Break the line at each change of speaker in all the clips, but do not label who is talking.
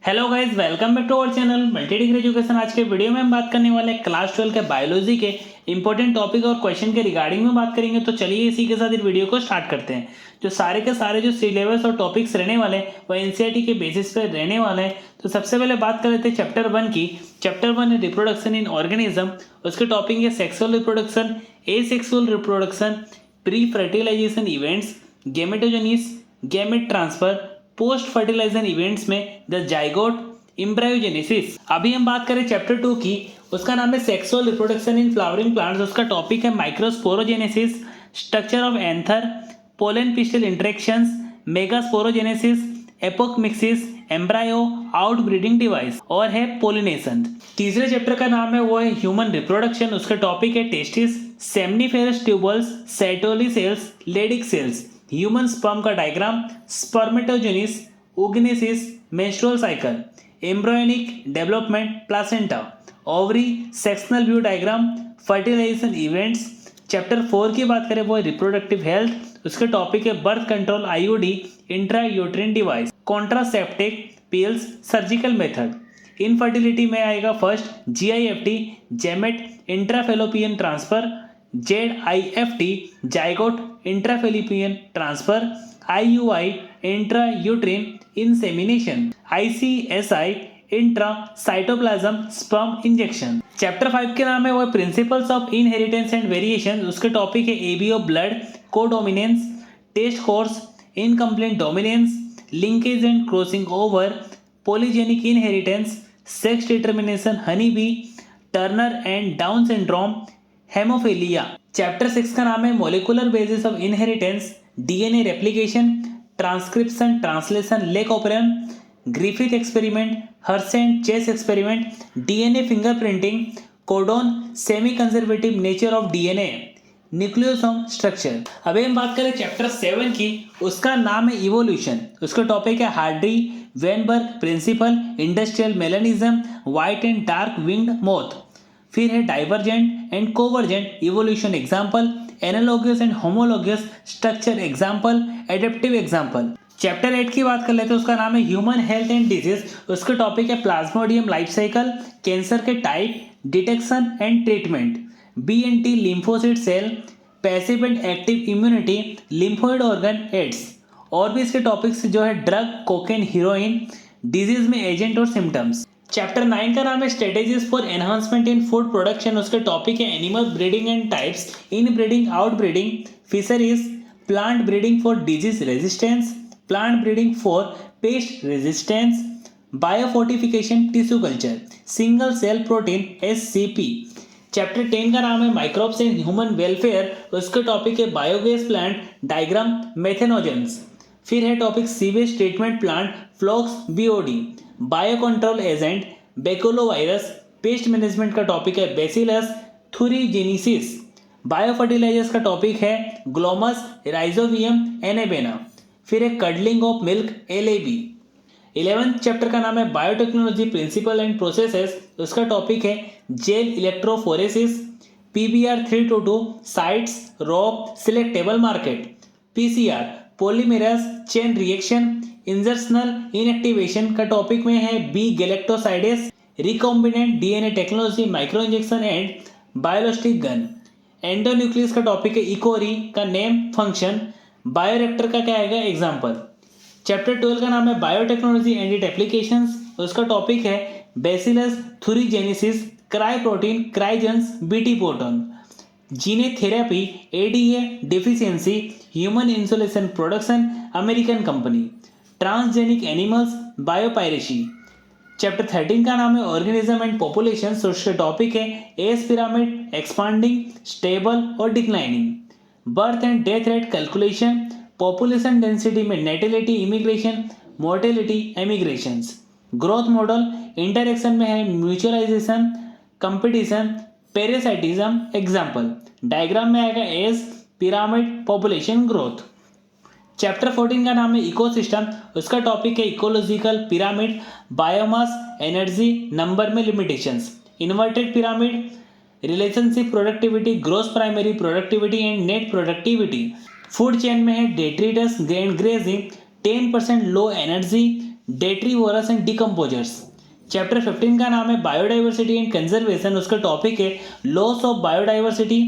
Hello guys, welcome back to our channel multi degree education. आज के video में हम बात करने वाले हैं क्लास 12 के बायोलॉजी के इंपॉर्टेंट टॉपिक और क्वेश्चन के रिगार्डिंग में बात करेंगे। तो चलिए इसी के साथ इस वीडियो को स्टार्ट करते हैं। जो सारे के सारे जो सिलेबस और टॉपिक्स रहने वाले हैं वो एनसीईआरटी के बेसिस पे रहने वाले हैं। तो सबसे पहले बात कर लेते हैं चैप्टर 1 की। चैप्टर 1 है रिप्रोडक्शन इन ऑर्गेनिज्म। उसके टॉपिक है sexual reproduction, asexual reproduction, pre fertilization events, gametogenesis, gamete transfer, post fertilization events में द जाइगोट, एम्ब्रायोजेनेसिस। अभी हम बात करें चैप्टर 2 की। उसका नाम है sexual reproduction in flowering plants. उसका टॉपिक है microsporogenesis, structure of anther, pollen pistil interactions, megasporogenesis, apomixis, embryo, outbreeding device और है पोलिनेशन। तीसरे चैप्टर का नाम है वो है ह्यूमन रिप्रोडक्शन। उसका टॉपिक है testis, seminiferous tubules, Sertoli cells, Leydig cells, human sperm का diagram, spermatogenesis, oogenesis, menstrual cycle, embryonic development, placenta, ovary, sectional view diagram, fertilization events. Chapter 4 की बात करें वो है रिप्रोडक्टिव हेल्थ। उसके टॉपिक है birth control, IUD, intra uterine device, contraceptive pills, surgical method. Infertility में आएगा first GIFT, gamete, intrafallopian transfer, ZIFT, zygote, intrafallopian transfer, IUI, intra uterine insemination, ICSI, intra cytoplasm sperm injection. Chapter 5 के नाम है वो principles of inheritance and variation. उसके topic है ABO blood, codominance, test cross, incomplete dominance, linkage and crossing over, polygenic inheritance, sex determination, honey bee, Turner and Down syndrome, haemophilia. Chapter 6 का नाम है molecular basis of inheritance, DNA replication, transcription, translation, lac operation, Griffith experiment, Hershey Chase experiment, DNA fingerprinting, codon, semi conservative nature of DNA, nucleosome structure. अभी हम बात करें chapter 7 की। उसका नाम है इवोल्यूशन। उसका टॉपिक है Hardy Weinberg principle, industrial melanism, white and dark winged moth. फिर है divergent and convergent evolution example, analogous and homologous structure example, adaptive example. Chapter 8 की बात कर लेते हैं। उसका नाम है ह्यूमन हेल्थ एंड डिजीज। उसका टॉपिक है प्लाज्मोडियम लाइफ साइकिल, कैंसर के type, detection and treatment, BNT lymphocyte cell, passive and active immunity, lymphoid organ, AIDS. और भी इसके टॉपिक्स जो है ड्रग, कोकेन, हीरोइन, डिजीज में एजेंट और सिम्टम्स। चैप्टर 9 का नाम है strategies for enhancement in food production. उसके टॉपिक है animal breeding and types, inbreeding, outbreeding, fisheries, plant breeding for disease resistance, plant breeding for pest resistance, biofortification, tissue culture, single cell protein, SCP। Chapter 10 का नाम है microbes and human welfare. उसका topic है biogas plant diagram, methanogens. फिर है topic sewage treatment plant, फ्लॉक्स, BOD, bio control agent, baculovirus. Pest management का topic है Bacillus thuringiensis. Bio fertilizers का टॉपिक है ग्लोमस, राइजोवियम, एनेबेना। फिर है curdling of milk, LAB। 11th chapter का नाम है बायोटेक्नोलॉजी प्रिंसिपल एंड प्रोसेसेस। उसका टॉपिक है gel electrophoresis, PBR 322 sites, rock, selectable market, PCR polymerase chain reaction, insertional inactivation का टॉपिक में है B galactosidase, recombinant DNA technology, micro injection and biolistic gun. Endonuclease का topic है इकोरी का name, function, बायोरेक्टर का क्या आएगा, एग्जाम्पल। चैप्टर 12 का नाम है बायोटेक्नोलॉजी एंड इट एप्लीकेशंस। उसका टॉपिक है Bacillus thuringiensis, cry protein, cry genes, BT proton, gene therapy, ADA deficiency, human insulation production, American company, transgenic animals, biopiracy. Chapter 13 का नाम है ऑर्गेनिज्म एंड पॉपुलेशन। उसका टॉपिक है एज पिरामिड, एक्सपांडिंग, स्टेबल और declining, birth and death rate calculation, population density में natality, immigration, mortality, emigrations. Growth model, interaction में है mutualization, competition, parasitism, example. Diagram में आएगा age pyramid, population, growth. Chapter 14 का नाम है इकोसिस्टम। उसका टॉपिक है ecological pyramid, biomass, energy, number में limitations, inverted pyramid, relationship, productivity, gross primary productivity and net productivity. Food chain में है detritus, grain grazing, 10% low energy, detritivores and decomposers. Chapter 15 का नाम है बायोडाइवर्सिटी एंड कंजर्वेशन। उसका topic है loss of biodiversity,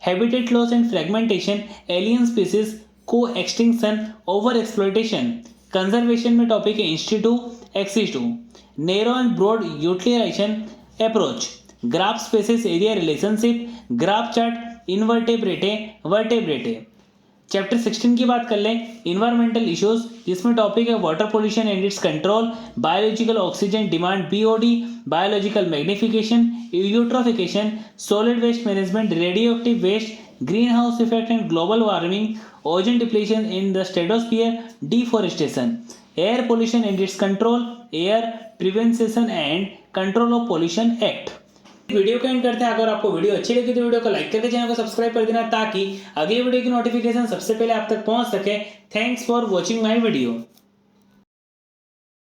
habitat loss and fragmentation, alien species, co extinction, over exploitation. Conservation में topic है in situ, ex situ, narrow and broad utilization approach, graph species area relationship, graph chart, invertebrate, vertebrate. Chapter 16 की बात कर लें, environmental issues, जिसमें topic है water pollution and its control, biological oxygen demand BOD, biological magnification, eutrophication, solid waste management, radio active waste, green house effect and global warming, ozone depletion in the stratosphere, deforestation, air pollution and its control, air prevention and control of pollution act. Video को and करते हैं। अगर आपको video अच्छी लगी तो video को like करके चैनल को सब्सक्राइब कर देना ताकि अगली वीडियो की नोटिफिकेशन सबसे पहले आप तक पहुंच सके। Thanks for watching my video.